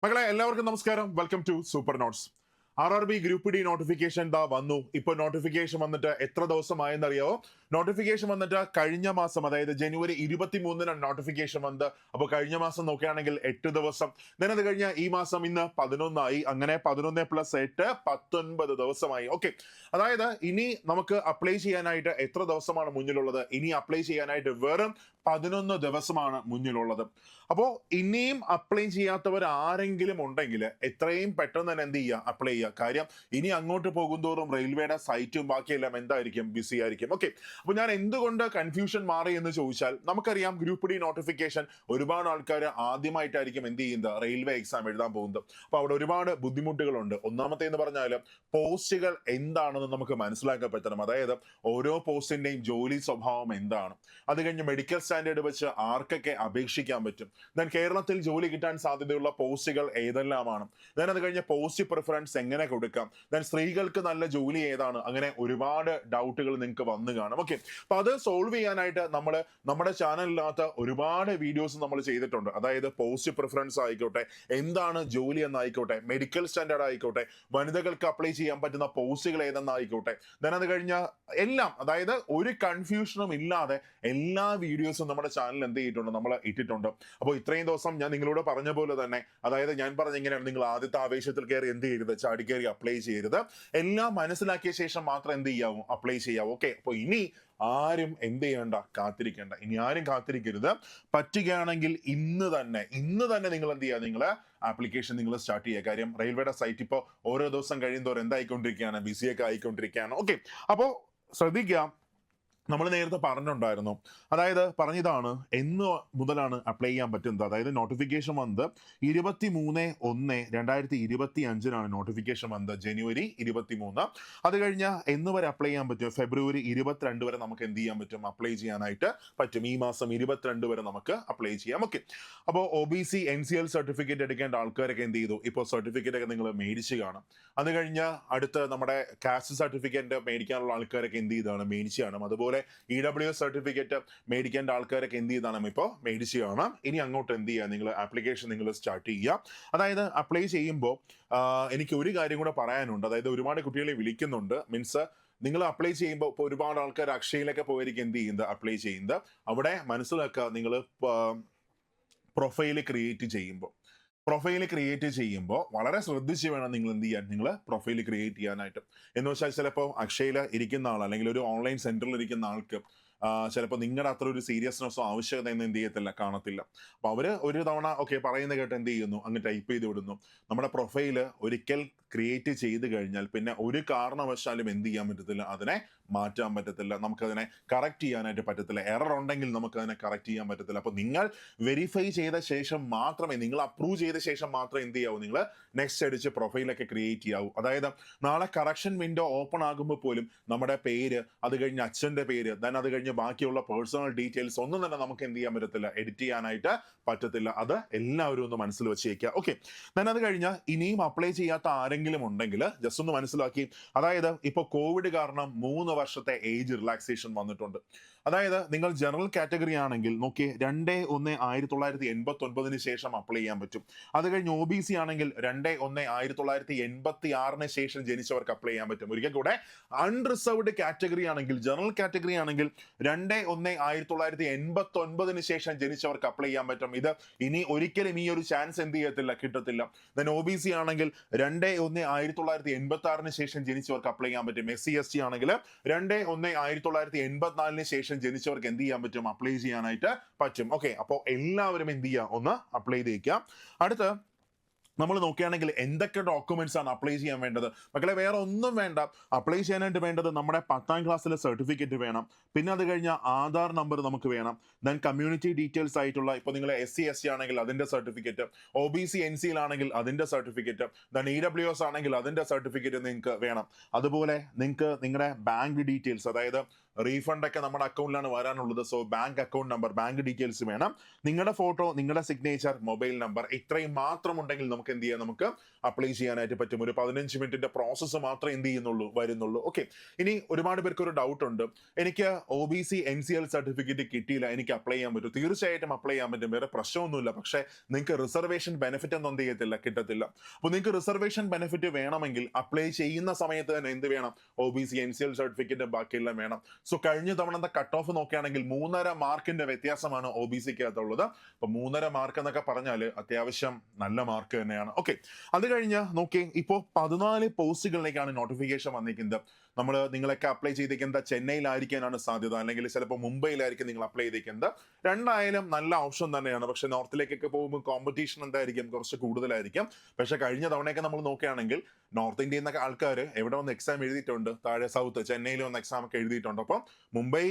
മക്കളെ എല്ലാവർക്കും നമസ്കാരം. Welcome to super notes. RRB group D notification ദാ വന്നു. ഇപ്പൊ നോട്ടിഫിക്കേഷൻ വന്നിട്ട് എത്ര ദിവസമായെന്നറിയാവോ? നോട്ടിഫിക്കേഷൻ വന്നിട്ട് കഴിഞ്ഞ മാസം, അതായത് ജനുവരി 23-നാണ് നോട്ടിഫിക്കേഷൻ വന്നത്. അപ്പോൾ കഴിഞ്ഞ മാസം നോക്കുകയാണെങ്കിൽ 8 ദിവസം. then അത് കഴിഞ്ഞ ഈ മാസം ഇന്ന് 11 അങ്ങനെ 11 + 8 19 ദിവസമായി. ഓക്കെ, അതായത് ഇനി നമുക്ക് അപ്ലൈ ചെയ്യാനായിട്ട് എത്ര ദിവസമാണ് മുന്നിലുള്ളത്? ഇനി അപ്ലൈ ചെയ്യാനായിട്ട് വെറും 11 ദിവസമാണ് മുന്നിലുള്ളത്. അപ്പോൾ ഇനിയും അപ്ലൈ ചെയ്യാത്തവർ ആരെങ്കിലും ഉണ്ടെങ്കിൽ എത്രയും പെട്ടെന്ന് തന്നെ എന്ത് ചെയ്യുക, അപ്ലൈ ചെയ്യുക. കാര്യം ഇനി അങ്ങോട്ട് പോകുന്തോറും റെയിൽവേയുടെ സൈറ്റും ബാക്കിയെല്ലാം എന്തായിരിക്കും, ബിസി ആയിരിക്കും. ഓക്കെ, അപ്പോൾ ഞാൻ എന്തുകൊണ്ട് കൺഫ്യൂഷൻ മാറി എന്ന് ചോദിച്ചാൽ, നമുക്കറിയാം ഗ്രൂപ്പ് ഡി നോട്ടിഫിക്കേഷൻ ഒരുപാട് ആൾക്കാർ ആദ്യമായിട്ടായിരിക്കും എന്ത് ചെയ്യുന്നത്, റെയിൽവേ എക്സാം എഴുതാൻ പോകുന്നത്. അപ്പോൾ അവിടെ ഒരുപാട് ബുദ്ധിമുട്ടുകളുണ്ട്. ഒന്നാമത്തെ എന്ന് പറഞ്ഞാൽ പോസ്റ്റുകൾ എന്താണെന്ന് നമുക്ക് മനസ്സിലാക്കാൻ പറ്റണം. അതായത് ഓരോ പോസ്റ്റിന്റെയും ജോലി സ്വഭാവം എന്താണ്, അത് കഴിഞ്ഞ് മെഡിക്കൽ സ്റ്റാൻഡേർഡ് വെച്ച് ആർക്കൊക്കെ അപേക്ഷിക്കാൻ പറ്റും, ദെൻ കേരളത്തിൽ ജോലി കിട്ടാൻ സാധ്യതയുള്ള പോസ്റ്റുകൾ ഏതെല്ലാമാണ്, ദെൻ അത് കഴിഞ്ഞ് പോസ്റ്റ് പ്രിഫറൻസ് എങ്ങനെ കൊടുക്കാം, ദെൻ സ്ത്രീകൾക്ക് നല്ല ജോലി ഏതാണ്, അങ്ങനെ ഒരുപാട് ഡൗട്ടുകൾ നിങ്ങൾക്ക് വന്നു കാണും. ഓക്കെ, അപ്പൊ അത് സോൾവ് ചെയ്യാനായിട്ട് നമ്മുടെ ചാനലിനകത്ത് ഒരുപാട് വീഡിയോസ് നമ്മൾ ചെയ്തിട്ടുണ്ട്. അതായത് പോസ്റ്റ് പ്രിഫറൻസ് ആയിക്കോട്ടെ, എന്താണ് ജോലി എന്നായിക്കോട്ടെ, മെഡിക്കൽ സ്റ്റാൻഡേർഡ് ആയിക്കോട്ടെ, വനിതകൾക്ക് അപ്ലൈ ചെയ്യാൻ പറ്റുന്ന പോസ്റ്റുകൾ ഏതെന്നായിക്കോട്ടെ, ദെൻ അത് കഴിഞ്ഞ എല്ലാം, അതായത് ഒരു കൺഫ്യൂഷനും ഇല്ലാതെ എല്ലാ വീഡിയോസും നമ്മുടെ ചാനലിൽ എന്ത് ചെയ്തിട്ടുണ്ട്, നമ്മൾ ഇട്ടിട്ടുണ്ട്. അപ്പോൾ ഇത്രയും ദിവസം ഞാൻ നിങ്ങളോട് പറഞ്ഞ പോലെ തന്നെ, അതായത് ഞാൻ പറഞ്ഞ ഇങ്ങനെയാണ്, നിങ്ങൾ ആദ്യത്തെ ആവേശത്തിൽ കയറി എന്ത് ചെയ്യരുത്, ചാടി കയറി അപ്ലൈ ചെയ്യരുത്. എല്ലാം മനസ്സിലാക്കിയ ശേഷം മാത്രം എന്ത് ചെയ്യാവൂ, അപ്ലൈ ചെയ്യാവൂ. ഓക്കെ, അപ്പോൾ ഇനി ആരും എന്ത് ചെയ്യണ്ട, കാത്തിരിക്കേണ്ട. ഇനി ആരും കാത്തിരിക്കരുത്. പറ്റുകയാണെങ്കിൽ ഇന്ന് തന്നെ നിങ്ങൾ എന്ത് ചെയ്യുക, നിങ്ങൾ ആപ്ലിക്കേഷൻ നിങ്ങൾ സ്റ്റാർട്ട് ചെയ്യുക. കാര്യം റെയിൽവേയുടെ സൈറ്റ് ഇപ്പോൾ ഓരോ ദിവസം കഴിയുന്നതോറും എന്തായിക്കൊണ്ടിരിക്കുകയാണ്, ബിസിയൊക്കെ ആയിക്കൊണ്ടിരിക്കുകയാണ്. ഓക്കെ, അപ്പോൾ ശ്രദ്ധിക്കുക. നമ്മൾ നേരത്തെ പറഞ്ഞിട്ടുണ്ടായിരുന്നു, അതായത് പറഞ്ഞതാണ് എന്ന് മുതലാണ് അപ്ലൈ ചെയ്യാൻ പറ്റുന്നത്. അതായത് നോട്ടിഫിക്കേഷൻ വന്നത് 23/1/2025 നോട്ടിഫിക്കേഷൻ വന്നത്, ജനുവരി 23. അത് കഴിഞ്ഞ് എന്ന് വരെ അപ്ലൈ ചെയ്യാൻ പറ്റും, ഫെബ്രുവരി 22 വരെ നമുക്ക് എന്ത് ചെയ്യാൻ പറ്റും, അപ്ലൈ ചെയ്യാനായിട്ട് പറ്റും. ഈ മാസം 22 വരെ നമുക്ക് അപ്ലൈ ചെയ്യാം. ഓക്കെ, അപ്പോൾ OBC NCL സർട്ടിഫിക്കറ്റ് എടുക്കേണ്ട ആൾക്കാരൊക്കെ എന്ത് ചെയ്തു, ഇപ്പോൾ സർട്ടിഫിക്കറ്റ് ഒക്കെ നിങ്ങൾ മേടിച്ച് കാണും. അത് കഴിഞ്ഞ് അടുത്ത് നമ്മുടെ കാസ്റ്റ് സർട്ടിഫിക്കറ്റ് മേടിക്കാനുള്ള ആൾക്കാരൊക്കെ എന്ത് ചെയ്താണ്, മേടിച്ച് കാണും. അതുപോലെ EWS സർട്ടിഫിക്കറ്റ് മേടിക്കേണ്ട ആൾക്കാരൊക്കെ എന്ത് ചെയ്താണ്, ഇപ്പോൾ മേടിച്ച് കാണാം. ഇനി അങ്ങോട്ട് എന്ത് ചെയ്യുക, നിങ്ങൾ ആപ്ലിക്കേഷൻ നിങ്ങൾ സ്റ്റാർട്ട് ചെയ്യുക. അതായത് അപ്ലൈ ചെയ്യുമ്പോൾ എനിക്ക് ഒരു കാര്യം കൂടെ പറയാനുണ്ട്. അതായത് ഒരുപാട് കുട്ടികളെ വിളിക്കുന്നുണ്ട്, മീൻസ് നിങ്ങൾ അപ്ലൈ ചെയ്യുമ്പോൾ ഇപ്പോൾ ഒരുപാട് ആൾക്കാർ അക്ഷയയിലൊക്കെ പോയിരിക്കും എന്ത് ചെയ്യുന്നത്, അപ്ലൈ ചെയ്യുന്നത്. അവിടെ മനസ്സിലാക്കുക, നിങ്ങൾ പ്രൊഫൈൽ ക്രിയേറ്റ് ചെയ്യുമ്പോൾ വളരെ ശ്രദ്ധിച്ച് വേണം നിങ്ങൾ എന്ത് ചെയ്യാൻ, നിങ്ങൾ പ്രൊഫൈൽ ക്രിയേറ്റ് ചെയ്യാനായിട്ട്. എന്ന് വെച്ചാൽ ചിലപ്പോൾ അക്ഷയയിൽ ഇരിക്കുന്ന ആൾ, അല്ലെങ്കിൽ ഒരു ഓൺലൈൻ സെന്ററിൽ ഇരിക്കുന്ന ആൾക്ക് ചിലപ്പോൾ നിങ്ങളുടെ അത്ര ഒരു സീരിയസ്നെസ്സോ ആവശ്യകതയൊന്നും എന്ത് ചെയ്യത്തില്ല, കാണത്തില്ല. അപ്പോൾ അവർ ഒരു തവണ ഓക്കെ പറയുന്ന കേട്ട് എന്ത് ചെയ്യുന്നു, അങ്ങ് ടൈപ്പ് ചെയ്ത് വിടുന്നു. നമ്മുടെ പ്രൊഫൈല് ഒരിക്കൽ ക്രിയേറ്റ് ചെയ്ത് കഴിഞ്ഞാൽ പിന്നെ ഒരു കാരണവശാലും എന്ത് ചെയ്യാൻ പറ്റത്തില്ല, അതിനെ മാറ്റാൻ പറ്റത്തില്ല, നമുക്കതിനെ കറക്റ്റ് ചെയ്യാനായിട്ട് പറ്റത്തില്ല. എറർ ഉണ്ടെങ്കിൽ നമുക്കതിനെ കറക്റ്റ് ചെയ്യാൻ പറ്റത്തില്ല. അപ്പോൾ നിങ്ങൾ വെരിഫൈ ചെയ്ത ശേഷം മാത്രമേ, നിങ്ങൾ അപ്രൂവ് ചെയ്ത ശേഷം മാത്രമേ എന്ത് ചെയ്യാവൂ, നിങ്ങൾ നെക്സ്റ്റ് അടിച്ച് പ്രൊഫൈലൊക്കെ ക്രിയേറ്റ് ചെയ്യാവൂ. അതായത് നാളെ കറക്ഷൻ വിൻഡോ ഓപ്പൺ ആകുമ്പോൾ പോലും നമ്മുടെ പേര്, അത് കഴിഞ്ഞ് അച്ഛൻ്റെ പേര്, ദെൻ അത് കഴിഞ്ഞ് ബാക്കിയുള്ള പേഴ്സണൽ ഡീറ്റെയിൽസ് ഒന്നും തന്നെ നമുക്ക് എന്ത് ചെയ്യാൻ പറ്റത്തില്ല, എഡിറ്റ് ചെയ്യാനായിട്ട് പറ്റത്തില്ല. അത് എല്ലാവരും ഒന്ന് മനസ്സിൽ വെച്ചേക്കുക. ഓക്കെ, ദെൻ അത് കഴിഞ്ഞ് ഇനിയും അപ്ലൈ ചെയ്യാത്ത ആരെങ്കിലും ഉണ്ടെങ്കിൽ ജസ്റ്റ് ഒന്ന് മനസ്സിലാക്കി. അതായത് ഇപ്പോൾ കോവിഡ് കാരണം 3 വർഷത്തെ ഏജ് റിലാക്സേഷൻ വന്നിട്ടുണ്ട്. അതായത് നിങ്ങൾ ജനറൽ കാറ്റഗറി ആണെങ്കിൽ നോക്കി 2/1/1989 ശേഷം അപ്ലൈ ചെയ്യാൻ പറ്റും. അത് കഴിഞ്ഞ് OBC ആണെങ്കിൽ 2/1/1986 ശേഷം ജനിച്ചവർക്ക് അപ്ലൈ ചെയ്യാൻ പറ്റും. ഒരിക്കൽ കൂടെ, അൺറിസർവ്ഡ് കാറ്റഗറി ആണെങ്കിൽ, ജനറൽ കാറ്റഗറി ആണെങ്കിൽ 2/1/1989 ശേഷം ജനിച്ചവർക്ക് അപ്ലൈ ചെയ്യാൻ പറ്റും. ഇത് ഇനി ഒരിക്കലും ഈ ഒരു ചാൻസ് എന്ത് ചെയ്യത്തില്ല, കിട്ടത്തില്ല. ദെൻ OBC ആണെങ്കിൽ 2/1/1986 ശേഷം ജനിച്ചവർക്ക് അപ്ലൈ ചെയ്യാൻ പറ്റും. SC ST ആണെങ്കിൽ 2/1/1984 ശേഷം ജനിച്ചവർക്ക് എന്ത് ചെയ്യാൻ പറ്റും, അപ്ലൈ ചെയ്യാനായിട്ട് പറ്റും. ഓക്കെ, അപ്പോൾ എല്ലാവരും എന്ത് ചെയ്യുക, ഒന്ന് അപ്ലൈ ചെയ്തേക്കുക. അടുത്ത് നമ്മൾ നോക്കുകയാണെങ്കിൽ എന്തൊക്കെ ഡോക്യുമെന്റ്സ് ആണ് അപ്ലൈ ചെയ്യാൻ വേണ്ടത്? മക്കളെ വേറെ ഒന്നും വേണ്ട. അപ്ലൈ ചെയ്യാനായിട്ട് വേണ്ടത് നമ്മുടെ 10ാം ക്ലാസ്സിലെ സർട്ടിഫിക്കറ്റ് വേണം. പിന്നെ അത് കഴിഞ്ഞ ആധാർ നമ്പർ നമുക്ക് വേണം. ദെൻ കമ്മ്യൂണിറ്റി ഡീറ്റെയിൽസ് ആയിട്ടുള്ള, ഇപ്പോൾ നിങ്ങൾ SC ST ആണെങ്കിൽ അതിന്റെ സർട്ടിഫിക്കറ്റ്, OBC NCL ആണെങ്കിൽ അതിന്റെ സർട്ടിഫിക്കറ്റ്, ദെൻ EWS ആണെങ്കിൽ അതിന്റെ സർട്ടിഫിക്കറ്റ് നിങ്ങൾക്ക് വേണം. അതുപോലെ നിങ്ങൾക്ക് നിങ്ങളുടെ ബാങ്ക് ഡീറ്റെയിൽസ്, അതായത് റീഫണ്ട് ഒക്കെ നമ്മുടെ അക്കൗണ്ടിലാണ് വരാനുള്ളത്. So bank account number, bank details വേണം, നിങ്ങളുടെ ഫോട്ടോ, നിങ്ങളുടെ സിഗ്നേച്ചർ, മൊബൈൽ നമ്പർ, ഇത്രയും മാത്രം ഉണ്ടെങ്കിൽ നമുക്ക് എന്ത് ചെയ്യാം, നമുക്ക് അപ്ലൈ ചെയ്യാനായിട്ട് പറ്റും. ഒരു 15 മിനിറ്റിന്റെ പ്രോസസ്സ് മാത്രമേ എന്ത് ചെയ്യുന്നുള്ളൂ, വരുന്നുള്ളൂ. ഓക്കെ, ഇനി ഒരുപാട് പേർക്ക് ഒരു ഡൗട്ട് ഉണ്ട്, എനിക്ക് OBC NCL സർട്ടിഫിക്കറ്റ് കിട്ടിയില്ല, എനിക്ക് അപ്ലൈ ചെയ്യാൻ പറ്റും? തീർച്ചയായിട്ടും അപ്ലൈ ചെയ്യാൻ പറ്റും, വേറെ പ്രശ്നമൊന്നുമില്ല. പക്ഷേ നിങ്ങൾക്ക് റിസർവേഷൻ ബെനിഫിറ്റ് ഒന്നും എന്ത് ചെയ്യത്തില്ല, കിട്ടത്തില്ല. അപ്പോൾ നിങ്ങൾക്ക് റിസർവേഷൻ ബെനിഫിറ്റ് വേണമെങ്കിൽ അപ്ലൈ ചെയ്യുന്ന സമയത്ത് തന്നെ എന്ത് വേണം, OBC NCL സർട്ടിഫിക്കറ്റ് ബാക്കിയെല്ലാം വേണം. സോ കഴിഞ്ഞ തവണത്തെ കട്ട് ഓഫ് നോക്കുകയാണെങ്കിൽ 3.5 മാർക്കിന്റെ വ്യത്യാസമാണ് OBCക്ക് അകത്തുള്ളത്. അപ്പൊ 3.5 മാർക്ക് എന്നൊക്കെ പറഞ്ഞാൽ അത്യാവശ്യം നല്ല മാർക്ക് തന്നെയാണ്. ഓക്കെ, അത് കഴിഞ്ഞ് നോക്കി, ഇപ്പോൾ 14 പോസ്റ്റുകളിലേക്കാണ് നോട്ടിഫിക്കേഷൻ വന്നിരിക്കുന്നത്. നിങ്ങളൊക്കെ അപ്ലൈ ചെയ്തിരിക്കുന്നത് ചെന്നൈയിലായിരിക്കാനാണ് സാധ്യത, അല്ലെങ്കിൽ ചിലപ്പോൾ മുംബൈയിലായിരിക്കും നിങ്ങൾ അപ്ലൈ ചെയ്തിരിക്കുന്നത്. രണ്ടായാലും നല്ല ഓപ്ഷൻ തന്നെയാണ്. പക്ഷെ നോർത്തിലേക്കൊക്കെ പോകുമ്പോൾ കോമ്പറ്റീഷൻ എന്തായിരിക്കും, കുറച്ച് കൂടുതലായിരിക്കും. പക്ഷെ കഴിഞ്ഞ തവണയൊക്കെ നമ്മൾ നോക്കുകയാണെങ്കിൽ നോർത്ത് ഇന്ത്യയിൽ നിന്നൊക്കെ ആൾക്കാർ എവിടെ വന്ന് എക്സാം എഴുതിയിട്ടുണ്ട്, താഴെ സൗത്ത് ചെന്നൈയിൽ വന്ന് എക്സാം ഒക്കെ എഴുതിയിട്ടുണ്ട്. അപ്പം മുംബൈ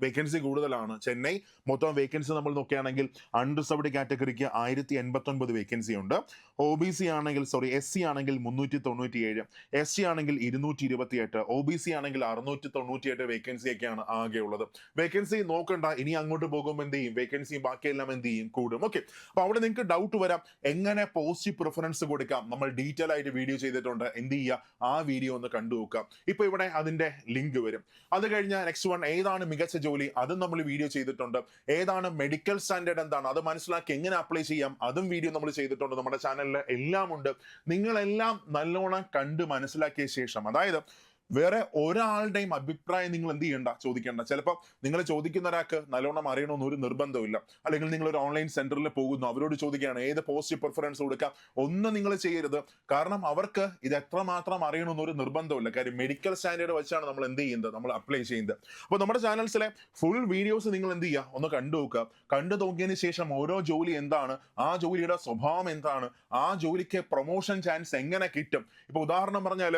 വേക്കൻസി കൂടുതലാണ്. ചെന്നൈ മൊത്തം വേക്കൻസി നമ്മൾ നോക്കുകയാണെങ്കിൽ അൺറിസർവ്ഡ് കാറ്റഗറിക്ക് 1089 വേക്കൻസി ഉണ്ട്. OBC ആണെങ്കിൽ SC ആണെങ്കിൽ 397, SC ആണെങ്കിൽ 228, OBC ആണെങ്കിൽ 698 വേക്കൻസി ഒക്കെയാണ് ആകെ ഉള്ളത്. വേക്കൻസി നോക്കണ്ട, ഇനി അങ്ങോട്ട് പോകുമ്പോൾ എന്ത് ചെയ്യും, വേക്കൻസി ബാക്കിയെല്ലാം എന്ത് ചെയ്യും, കൂടും. ഓക്കെ, അപ്പൊ അവിടെ നിങ്ങൾക്ക് ഡൗട്ട് വരാം, എങ്ങനെ പോസിറ്റീവ് പ്രിഫറൻസ് കൊടുക്കാം, നമ്മൾ ഡീറ്റെയിൽ ആയിട്ട് വീഡിയോ ചെയ്തിട്ടുണ്ട്, എന്ത് ചെയ്യുക, ആ വീഡിയോ ഒന്ന് കണ്ടു നോക്കാം. ഇപ്പൊ ഇവിടെ അതിന്റെ ലിങ്ക് വരും. അത് കഴിഞ്ഞാൽ നെക്സ്റ്റ് വൺ, ഏതാണ് മികച്ച ജോലി, അതും നമ്മൾ വീഡിയോ ചെയ്തിട്ടുണ്ട്. ഏതാണ് മെഡിക്കൽ സ്റ്റാൻഡേർഡ്, എന്താണ് അത് മനസ്സിലാക്കി എങ്ങനെ അപ്ലൈ ചെയ്യാം, അതും വീഡിയോ നമ്മൾ ചെയ്തിട്ടുണ്ട്. നമ്മുടെ ചാനലിൽ എല്ലാം ഉണ്ട്. നിങ്ങളെല്ലാം നല്ലോണം കണ്ട് മനസ്സിലാക്കിയ ശേഷം, അതായത് വേറെ ഒരാളുടെയും അഭിപ്രായം നിങ്ങൾ എന്ത് ചെയ്യണ്ട, ചോദിക്കേണ്ട. ചിലപ്പോൾ നിങ്ങൾ ചോദിക്കുന്ന ഒരാൾക്ക് നല്ലോണം അറിയണമെന്ന് ഒരു നിർബന്ധമില്ല. അല്ലെങ്കിൽ നിങ്ങൾ ഒരു ഓൺലൈൻ സെന്ററിൽ പോകുന്നു, അവരോട് ചോദിക്കുകയാണ് ഏത് പോസിറ്റീവ് പ്രിഫറൻസ് കൊടുക്കാം, ഒന്നും നിങ്ങൾ ചെയ്യരുത്. കാരണം അവർക്ക് ഇത് എത്രമാത്രം അറിയണമെന്ന് ഒരു നിർബന്ധമില്ല. കാര്യം മെഡിക്കൽ സ്റ്റാൻഡേർഡ് വെച്ചാണ് നമ്മൾ എന്ത് ചെയ്യുന്നത്, നമ്മൾ അപ്ലൈ ചെയ്യുന്നത്. അപ്പോൾ നമ്മുടെ ചാനൽസിലെ ഫുൾ വീഡിയോസ് നിങ്ങൾ എന്ത് ചെയ്യുക, ഒന്ന് കണ്ടു നോക്കുക. കണ്ടു നോക്കിയതിന് ശേഷം ഓരോ ജോലി എന്താണ്, ആ ജോലിയുടെ സ്വഭാവം എന്താണ്, ആ ജോലിക്ക് പ്രൊമോഷൻ ചാൻസ് എങ്ങനെ കിട്ടും. ഇപ്പൊ ഉദാഹരണം പറഞ്ഞാൽ,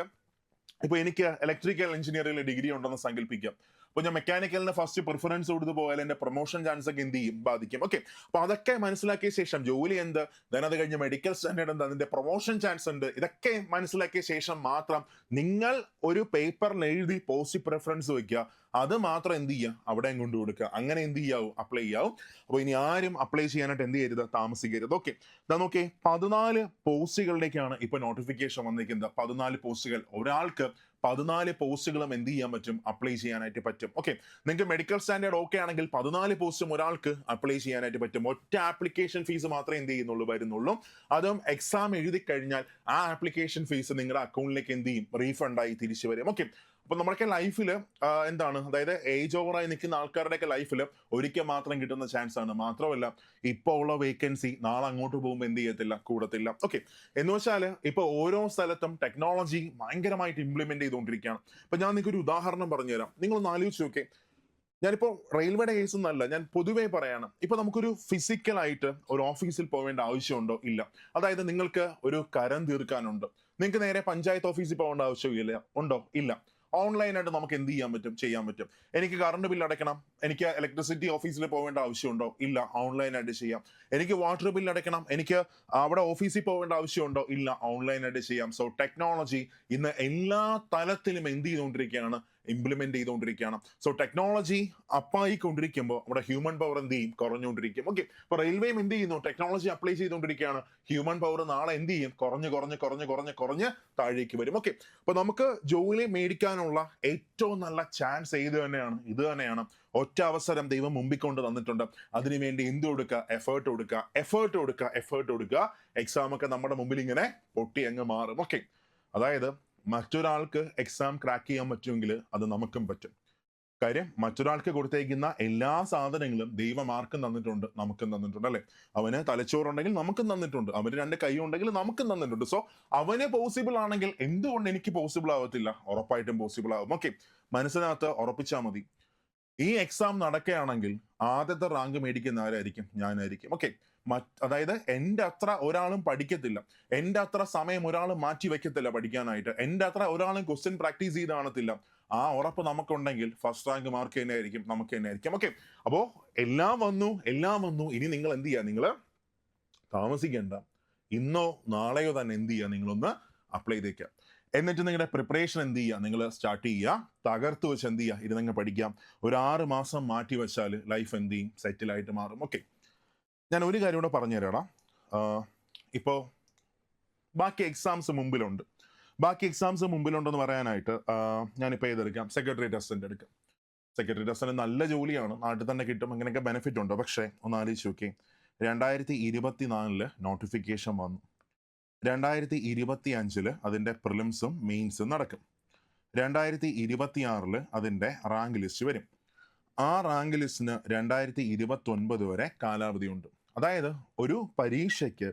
ഇപ്പൊ എനിക്ക് ഇലക്ട്രിക്കൽ എഞ്ചിനീയറിംഗിൽ ഡിഗ്രി ഉണ്ടെന്ന് സങ്കല്പിക്കാം. അപ്പൊ ഞാൻ മെക്കാനിക്കലിന് ഫസ്റ്റ് പ്രിഫറൻസ് കൊടുത്തു പോയാൽ എന്റെ പ്രൊമോഷൻ ചാൻസ് ഒക്കെ എന്ത് ചെയ്യും, ബാധിക്കും. ഓക്കെ, അപ്പൊ അതൊക്കെ മനസ്സിലാക്കിയ ശേഷം ജോലി എന്ത്, അത് കഴിഞ്ഞ് മെഡിക്കൽ സ്റ്റാൻഡേർഡ് എന്ത്, അതിന്റെ പ്രൊമോഷൻ ചാൻസ് ഉണ്ട്, ഇതൊക്കെ മനസ്സിലാക്കിയ ശേഷം മാത്രം നിങ്ങൾ ഒരു പേപ്പറിൽ എഴുതി പോസിറ്റീവ് പ്രിഫറൻസ് വെക്കുക. അത് മാത്രം എന്ത് ചെയ്യുക, അവിടെ കൊണ്ടു കൊടുക്കുക. അങ്ങനെ എന്ത് ചെയ്യാവും, അപ്ലൈ ചെയ്യാവും. അപ്പോൾ ഇനി ആരും അപ്ലൈ ചെയ്യാനായിട്ട് എന്ത് ചെയ്യരുത്, താമസിക്കരുത്. ഓക്കെ, ഇതാ നോക്കേ, 14 പോസ്റ്റുകളിലേക്കാണ് ഇപ്പൊ നോട്ടിഫിക്കേഷൻ വന്നിരിക്കുന്നത്. 14 പോസ്റ്റുകൾ, ഒരാൾക്ക് 14 പോസ്റ്റുകളും എന്ത് ചെയ്യാൻ പറ്റും, അപ്ലൈ ചെയ്യാനായിട്ട് പറ്റും. ഓക്കെ, നിങ്ങൾക്ക് മെഡിക്കൽ സ്റ്റാൻഡേർഡ് ഓക്കെ ആണെങ്കിൽ 14 പോസ്റ്റും ഒരാൾക്ക് അപ്ലൈ ചെയ്യാനായിട്ട് പറ്റും. ഒറ്റ ആപ്ലിക്കേഷൻ ഫീസ് മാത്രമേ എന്ത് ചെയ്യുന്നുള്ളൂ, വരുന്നുള്ളൂ. അതും എക്സാം എഴുതി കഴിഞ്ഞാൽ ആ ആപ്ലിക്കേഷൻ ഫീസ് നിങ്ങളുടെ അക്കൗണ്ടിലേക്ക് എന്ത് ചെയ്യും, റീഫണ്ടായി തിരിച്ചു വരും. ഓക്കെ, അപ്പൊ നമ്മുടെ ലൈഫിൽ എന്താണ്, അതായത് ഏജ് ഓവറായി നിൽക്കുന്ന ആൾക്കാരുടെയൊക്കെ ലൈഫിൽ ഒരിക്കൽ മാത്രം കിട്ടുന്ന ചാൻസ് ആണ്. മാത്രമല്ല ഇപ്പൊ ഉള്ള വേക്കൻസി നാളെ അങ്ങോട്ട് പോകുമ്പോൾ എന്ത് ചെയ്യത്തില്ല, കൂടത്തില്ല. ഓക്കെ, എന്ന് വെച്ചാൽ ഇപ്പൊ ഓരോ സ്ഥലത്തും ടെക്നോളജി ഭയങ്കരമായിട്ട് ഇംപ്ലിമെന്റ് ചെയ്തുകൊണ്ടിരിക്കുകയാണ്. ഇപ്പൊ ഞാൻ നിങ്ങൾക്ക് ഒരു ഉദാഹരണം പറഞ്ഞുതരാം. നിങ്ങളൊന്ന് ആലോചിച്ച് നോക്കേ, ഞാനിപ്പോ റെയിൽവേയുടെ കേസ് ഒന്നല്ല, ഞാൻ പൊതുവേ പറയാണ്. ഇപ്പൊ നമുക്കൊരു ഫിസിക്കലായിട്ട് ഒരു ഓഫീസിൽ പോവേണ്ട ആവശ്യമുണ്ടോ, ഇല്ല. അതായത് നിങ്ങൾക്ക് ഒരു കരം തീർക്കാനുണ്ട്, നിങ്ങൾക്ക് നേരെ പഞ്ചായത്ത് ഓഫീസിൽ പോകേണ്ട ആവശ്യമില്ല, ഉണ്ടോ, ഇല്ല. ഓൺലൈനായിട്ട് നമുക്ക് എന്ത് ചെയ്യാൻ പറ്റും, ചെയ്യാൻ പറ്റും. എനിക്ക് കറണ്ട് ബില്ല് അടയ്ക്കണം, എനിക്ക് ഇലക്ട്രിസിറ്റി ഓഫീസിൽ പോകേണ്ട ആവശ്യമുണ്ടോ, ഇല്ല, ഓൺലൈനായിട്ട് ചെയ്യാം. എനിക്ക് വാട്ടർ ബില്ല് അടയ്ക്കണം, എനിക്ക് അവിടെ ഓഫീസിൽ പോകേണ്ട ആവശ്യമുണ്ടോ, ഇല്ല, ഓൺലൈനായിട്ട് ചെയ്യാം. സോ ടെക്നോളജി ഇന്ന് എല്ലാ തലത്തിലും എന്ത് ചെയ്തുകൊണ്ടിരിക്കുകയാണ്, ഇംപ്ലിമെന്റ് ചെയ്തുകൊണ്ടിരിക്കുകയാണ്. സോ ടെക്നോളജി അപ്പായിക്കൊണ്ടിരിക്കുമ്പോൾ നമ്മുടെ ഹ്യൂമൻ പവർ എന്ത് ചെയ്യും, കുറഞ്ഞുകൊണ്ടിരിക്കും. ഓക്കെ, ഇപ്പൊ റെയിൽവേയും എന്ത് ചെയ്യുന്നു, ടെക്നോളജി അപ്ലൈ ചെയ്തുകൊണ്ടിരിക്കുകയാണ്. ഹ്യൂമൻ പവർ നാളെ എന്ത് ചെയ്യും, കുറഞ്ഞ് താഴേക്ക് വരും. ഓക്കെ, അപ്പൊ നമുക്ക് ജോലി മേടിക്കാനുള്ള ഏറ്റവും നല്ല ചാൻസ് ഇത് തന്നെയാണ്. ഒറ്റ അവസരം ദൈവം മുമ്പിൽ കൊണ്ട് തന്നിട്ടുണ്ട്. അതിനുവേണ്ടി എന്ത് കൊടുക്കുക, എഫേർട്ട് കൊടുക്കുക. എക്സാം ഒക്കെ നമ്മുടെ മുമ്പിൽ ഇങ്ങനെ പൊട്ടി അങ്ങ് മാറും. ഓക്കെ, അതായത് മറ്റൊരാൾക്ക് എക്സാം ക്രാക്ക് ചെയ്യാൻ പറ്റുമെങ്കിൽ അത് നമുക്കും പറ്റും. കാര്യം മറ്റൊരാൾക്ക് കൊടുത്തേക്കുന്ന എല്ലാ സാധനങ്ങളും ദൈവം ആർക്കും തന്നിട്ടുണ്ട്, നമുക്കും തന്നിട്ടുണ്ട്, അല്ലെ? അവന് തലച്ചോറുണ്ടെങ്കിൽ നമുക്കും തന്നിട്ടുണ്ട്, അവന് 2 കൈ ഉണ്ടെങ്കിൽ നമുക്കും തന്നിട്ടുണ്ട്. സോ അവന് പോസിബിൾ ആണെങ്കിൽ എന്തുകൊണ്ട് എനിക്ക് പോസിബിൾ ആവത്തില്ല, ഉറപ്പായിട്ടും പോസിബിൾ ആവും. ഓക്കെ, മനസ്സിനകത്ത് ഉറപ്പിച്ചാൽ മതി. ഈ എക്സാം നടക്കുകയാണെങ്കിൽ ആദ്യത്തെ റാങ്ക് മേടിക്കുന്ന ആരായിരിക്കും, ഞാനായിരിക്കും. ഓക്കെ, അതായത് എൻ്റെ അത്ര ഒരാളും പഠിക്കത്തില്ല, എൻ്റെ അത്ര സമയം ഒരാൾ മാറ്റി വെക്കത്തില്ല പഠിക്കാനായിട്ട്, എൻ്റെ അത്ര ഒരാളും ക്വസ്റ്റ്യൻ പ്രാക്ടീസ് ചെയ്ത് കാണത്തില്ല. ആ ഉറപ്പ് നമുക്കുണ്ടെങ്കിൽ ഫസ്റ്റ് റാങ്ക് മാർക്ക് തന്നെ ആയിരിക്കും, നമുക്ക് തന്നെ ആയിരിക്കും. ഓക്കെ, അപ്പോ എല്ലാം വന്നു. ഇനി നിങ്ങൾ എന്ത് ചെയ്യുക, നിങ്ങൾ താമസിക്കേണ്ട, ഇന്നോ നാളെയോ തന്നെ എന്ത് ചെയ്യുക, നിങ്ങളൊന്ന് അപ്ലൈ ചെയ്തേക്കുക. എന്നിട്ട് നിങ്ങളുടെ പ്രിപ്പറേഷൻ എന്ത് ചെയ്യുക, നിങ്ങൾ സ്റ്റാർട്ട് ചെയ്യുക, തകർത്ത് വെച്ച് എന്ത് ചെയ്യുക, ഇരുന്നങ്ങ് പഠിക്കാം. ഒരു 6 മാസം മാറ്റി വെച്ചാൽ ലൈഫ് എന്ത് ചെയ്യും, സെറ്റിലായിട്ട് മാറും. ഓക്കെ, ഞാൻ ഒരു കാര്യം കൂടെ പറഞ്ഞു തരാടാ. ഇപ്പോൾ ബാക്കി എക്സാംസ് മുമ്പിലുണ്ട്. ബാക്കി എക്സാംസ് മുമ്പിലുണ്ടെന്ന് പറയാനായിട്ട് ഞാനിപ്പോൾ ഏതെടുക്കാം, സെക്രട്ടറി അസിസ്റ്റൻ്റ് എടുക്കാം. സെക്രട്ടറി അസിസ്റ്റൻ്റ് നല്ല ജോലിയാണ്, നാട്ടിൽ തന്നെ കിട്ടും, അങ്ങനെയൊക്കെ ബെനിഫിറ്റ് ഉണ്ട്. പക്ഷേ ഒന്ന് ആലോചിച്ച് നോക്കി, 2024 നോട്ടിഫിക്കേഷൻ വന്നു. 2025 അതിൻ്റെ പ്രിലിംസും മെയിൻസും നടക്കും. 2026 അതിൻ്റെ റാങ്ക് ലിസ്റ്റ് വരും. ആ റാങ്ക് ലിസ്റ്റിന് 2029 വരെ കാലാവധിയുണ്ട്. അതായത് ഒരു പരീക്ഷയ്ക്ക്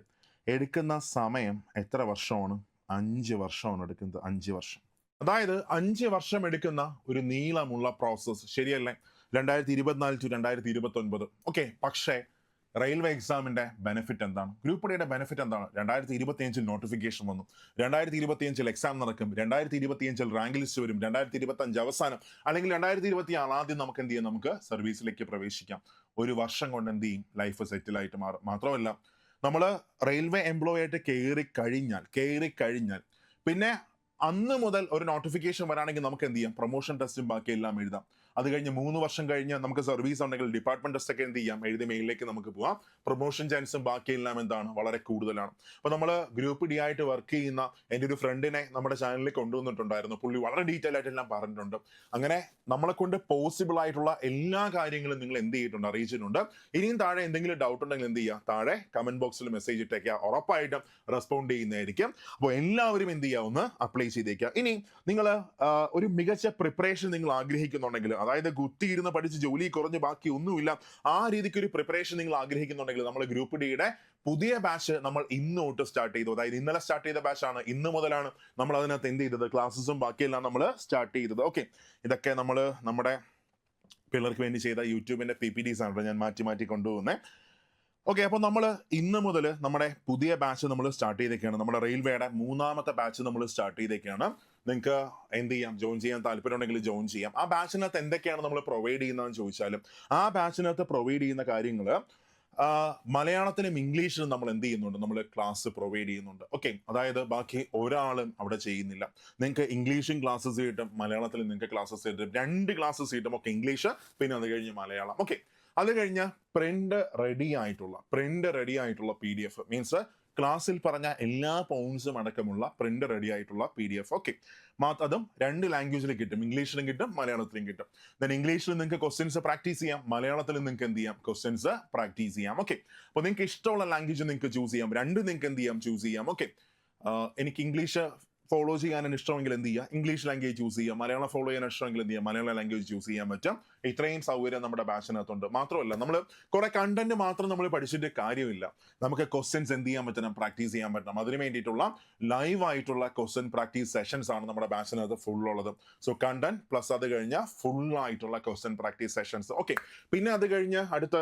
എടുക്കുന്ന സമയം എത്ര വർഷമാണ്? 5 വർഷമാണ് എടുക്കുന്നത്. 5 വർഷം. അതായത് 5 വർഷം എടുക്കുന്ന ഒരു നീളമുള്ള പ്രോസസ്സ്, ശരിയല്ലേ? 2024 to 2029. ഓക്കെ, പക്ഷേ റെയിൽവേ എക്സാമിന്റെ ബെനിഫിറ്റ് എന്താണ്? ഗ്രൂപ്പ് ഡിയുടെ ബെനിഫിറ്റ് എന്താണ്? 2025 നോട്ടിഫിക്കേഷൻ വന്നു, 2025 എക്സാം നടക്കും, 2025 റാങ്ക് ലിസ്റ്റ് വരും, 2025 അവസാനം അല്ലെങ്കിൽ 2026 ആദ്യം നമുക്ക് എന്ത് ചെയ്യാം, നമുക്ക് സർവീസിലേക്ക് പ്രവേശിക്കാം. ഒരു വർഷം കൊണ്ട് എന്ത് ചെയ്യും, ലൈഫ് സെറ്റിലായിട്ട് മാറും. മാത്രമല്ല, നമ്മൾ റെയിൽവേ എംപ്ലോയി ആയിട്ട് കയറി കഴിഞ്ഞാൽ പിന്നെ അന്ന് മുതൽ ഒരു നോട്ടിഫിക്കേഷൻ വരാണെങ്കിൽ നമുക്ക് എന്ത് ചെയ്യാം, പ്രൊമോഷൻ ടെസ്റ്റും ബാക്കി എല്ലാം എഴുതാം. അത് കഴിഞ്ഞ് 3 വർഷം കഴിഞ്ഞ് നമുക്ക് സർവീസ് ഉണ്ടെങ്കിൽ ഡിപ്പാർട്ട്മെന്റ് ടെസ്റ്റ് ഒക്കെ എന്ത് ചെയ്യാം, എഴുതി മെയിലിലേക്ക് നമുക്ക് പോവാം. പ്രൊമോഷൻ ചാൻസും ബാക്കിയെല്ലാം എന്താണ്, വളരെ കൂടുതലാണ്. അപ്പോൾ നമ്മൾ ഗ്രൂപ്പ് ഡി ആയിട്ട് വർക്ക് ചെയ്യുന്ന എൻ്റെ ഒരു ഫ്രണ്ടിനെ നമ്മുടെ ചാനലിൽ കൊണ്ടുവന്നിട്ടുണ്ടായിരുന്നു. പുള്ളി വളരെ ഡീറ്റെയിൽ ആയിട്ട് എല്ലാം പറഞ്ഞിട്ടുണ്ട്. അങ്ങനെ നമ്മളെ കൊണ്ട് പോസിബിൾ ആയിട്ടുള്ള എല്ലാ കാര്യങ്ങളും നിങ്ങൾ എന്ത് ചെയ്തിട്ടുണ്ട്, അറിയിച്ചിട്ടുണ്ട്. ഇനിയും താഴെ എന്തെങ്കിലും ഡൗട്ട് ഉണ്ടെങ്കിൽ എന്ത് ചെയ്യുക, താഴെ കമന്റ് ബോക്സിൽ മെസ്സേജ് ഇട്ടേക്കുക, ഉറപ്പായിട്ടും റെസ്പോണ്ട് ചെയ്യുന്നതായിരിക്കും. അപ്പോൾ എല്ലാവരും എന്ത് ചെയ്യുക, ഒന്ന് അപ്ലൈ ചെയ്തേക്കുക. ഇനി നിങ്ങൾ ഒരു മികച്ച പ്രിപ്പറേഷൻ നിങ്ങൾ ആഗ്രഹിക്കുന്നുണ്ടെങ്കിൽ, അതായത് കുത്തിയിരുന്ന് പഠിച്ച് ജോലി കുറഞ്ഞ് ബാക്കി ഒന്നുമില്ല, ആ രീതിക്ക് ഒരു പ്രിപ്പറേഷൻ നിങ്ങൾ ആഗ്രഹിക്കുന്നുണ്ടെങ്കിൽ, നമ്മൾ ഗ്രൂപ്പ് ഡിയുടെ പുതിയ ബാച്ച് നമ്മൾ ഇന്ന് തൊട്ട് സ്റ്റാർട്ട് ചെയ്തു. അതായത് ഇന്നലെ സ്റ്റാർട്ട് ചെയ്ത ബാച്ചാണ്. ഇന്ന് മുതലാണ് നമ്മൾ അതിനകത്ത് എന്ത് ചെയ്തത്, ക്ലാസ്സസും ബാക്കിയെല്ലാം നമ്മൾ സ്റ്റാർട്ട് ചെയ്തത്. ഓക്കെ, ഇതൊക്കെ നമ്മൾ നമ്മുടെ പിള്ളേർക്ക് വേണ്ടി ചെയ്ത യൂട്യൂബിന്റെ PPTs ആണ് ഞാൻ മാറ്റി കൊണ്ടുപോകുന്നത്. ഓക്കെ, അപ്പോൾ നമ്മൾ ഇന്ന് മുതൽ നമ്മുടെ പുതിയ ബാച്ച് നമ്മൾ സ്റ്റാർട്ട് ചെയ്തേക്കാണ്. നമ്മുടെ റെയിൽവേയുടെ 3ാമത്തെ ബാച്ച് നമ്മൾ സ്റ്റാർട്ട് ചെയ്തേക്കാണ്. നിങ്ങൾക്ക് എന്ത് ചെയ്യാം, ജോയിൻ ചെയ്യാൻ താല്പര്യം ഉണ്ടെങ്കിൽ ജോയിൻ ചെയ്യാം. ആ ബാച്ചിനകത്ത് എന്തൊക്കെയാണ് നമ്മൾ പ്രൊവൈഡ് ചെയ്യുന്നതെന്ന് ചോദിച്ചാലും, ആ ബാച്ചിനകത്ത് പ്രൊവൈഡ് ചെയ്യുന്ന കാര്യങ്ങൾ മലയാളത്തിലും ഇംഗ്ലീഷിലും നമ്മൾ എന്ത് ചെയ്യുന്നുണ്ട്, നമ്മൾ ക്ലാസ് പ്രൊവൈഡ് ചെയ്യുന്നുണ്ട്. ഓക്കെ, അതായത് ബാക്കി ഒരാളും അവിടെ ചെയ്യുന്നില്ല. നിങ്ങൾക്ക് ഇംഗ്ലീഷും ക്ലാസ്സസ് കിട്ടും, മലയാളത്തിലും നിങ്ങൾക്ക് ക്ലാസ്സസ് കിട്ടും. 2 ക്ലാസ്സസ് കിട്ടും. ഓക്കെ, ഇംഗ്ലീഷ് പിന്നെ അത് കഴിഞ്ഞ് മലയാളം. ഓക്കെ, അത് കഴിഞ്ഞ് പ്രിന്റ് റെഡി ആയിട്ടുള്ള PDF, മീൻസ് ക്ലാസ്സിൽ പറഞ്ഞ എല്ലാ പോയിന്റ്സും അടക്കമുള്ള പ്രിന്റ് റെഡി ആയിട്ടുള്ള PDF. ഓക്കെ, അതും 2 ലാംഗ്വേജിൽ കിട്ടും, ഇംഗ്ലീഷിലും കിട്ടും, മലയാളത്തിലും കിട്ടും. ദെൻ ഇംഗ്ലീഷിൽ നിങ്ങൾക്ക് ക്വസ്റ്റ്യൻസ് പ്രാക്ടീസ് ചെയ്യാം, മലയാളത്തിലും നിങ്ങൾക്ക് എന്ത് ചെയ്യാം, ക്വസ്റ്റ്യൻസ് പ്രാക്ടീസ് ചെയ്യാം. ഓക്കെ, അപ്പോൾ നിങ്ങൾക്ക് ഇഷ്ടമുള്ള ലാംഗ്വേജ് നിങ്ങൾക്ക് ചൂസ് ചെയ്യാം, 2 നിങ്ങൾക്ക് എന്ത് ചെയ്യാം, ചൂസ് ചെയ്യാം. ഓക്കെ, എനിക്ക് ഇംഗ്ലീഷ് ഫോളോ ചെയ്യാൻ ഇഷ്ടമെങ്കിൽ എന്ത് ചെയ്യുക, ഇംഗ്ലീഷ് ലാംഗ്വേജ് ചൂസ് ചെയ്യുക. മലയാളം ഫോളോ ചെയ്യാൻ ഇഷ്ടമെങ്കിൽ എന്ത് ചെയ്യുക, മലയാളം ലാംഗ്വേജ് ചൂസ് ചെയ്യാൻ പറ്റും. ഇത്രയും സൗകര്യം നമ്മുടെ ബാച്ചിനകത്തുണ്ട്. മാത്രമല്ല, നമ്മൾ കുറെ കണ്ടന്റ് മാത്രം നമ്മൾ പഠിച്ചിട്ട് കാര്യമില്ല, നമുക്ക് ക്വസ്റ്റ്യൻസ് എന്ത് ചെയ്യാൻ പറ്റണം, പ്രാക്ടീസ് ചെയ്യാൻ പറ്റണം. അതിന് വേണ്ടിയിട്ടുള്ള ലൈവ് ആയിട്ടുള്ള ക്വസ്റ്റ്യൻ പ്രാക്ടീസ് സെഷൻസ് ആണ് നമ്മുടെ ബാച്ചിനകത്ത് ഫുൾ ഉള്ളത്. സോ കണ്ടന്റ് പ്ലസ് അത് കഴിഞ്ഞാൽ ഫുൾ ആയിട്ടുള്ള ക്വസ്റ്റ്യൻ പ്രാക്ടീസ് സെഷൻസ്. ഓക്കെ, പിന്നെ അത് കഴിഞ്ഞ് അടുത്ത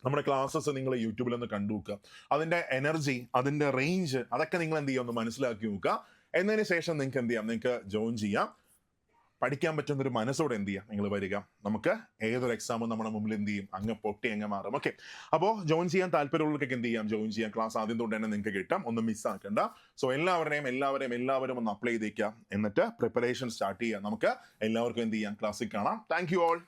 നമ്മുടെ ക്ലാസ്സസ് നിങ്ങൾ യൂട്യൂബിൽ ഒന്ന് കണ്ടു നോക്കുക. അതിന്റെ എനർജി, അതിന്റെ റേഞ്ച്, അതൊക്കെ നിങ്ങൾ എന്ത് ചെയ്യുക, ഒന്ന് മനസ്സിലാക്കി നോക്കുക. എന്നതിന് ശേഷം നിങ്ങൾക്ക് എന്ത് ചെയ്യാം, നിങ്ങൾക്ക് ജോയിൻ ചെയ്യാം. പഠിക്കാൻ പറ്റുന്ന ഒരു മനസ്സോടെ എന്ത് ചെയ്യാം, നിങ്ങൾ വരിക. നമുക്ക് ഏതൊരു എക്സാമും നമ്മുടെ മുമ്പിൽ എന്ത് ചെയ്യും, അങ്ങ് പൊട്ടി അങ്ങ് മാറും. ഓക്കെ, അപ്പോൾ ജോയിൻ ചെയ്യാൻ താല്പര്യമുള്ളവർക്ക് എന്ത് ചെയ്യാം, ജോയിൻ ചെയ്യാം. ക്ലാസ് ആദ്യം തൊട്ട് തന്നെ നിങ്ങൾക്ക് കിട്ടാം, ഒന്നും മിസ്സാക്കണ്ട. സോ എല്ലാവരും ഒന്ന് അപ്ലൈ ചെയ്തേക്കാം, എന്നിട്ട് പ്രിപ്പറേഷൻ സ്റ്റാർട്ട് ചെയ്യാം. നമുക്ക് എല്ലാവർക്കും എന്ത് ചെയ്യാം, ക്ലാസ്സിൽ കാണാം. Thank you all.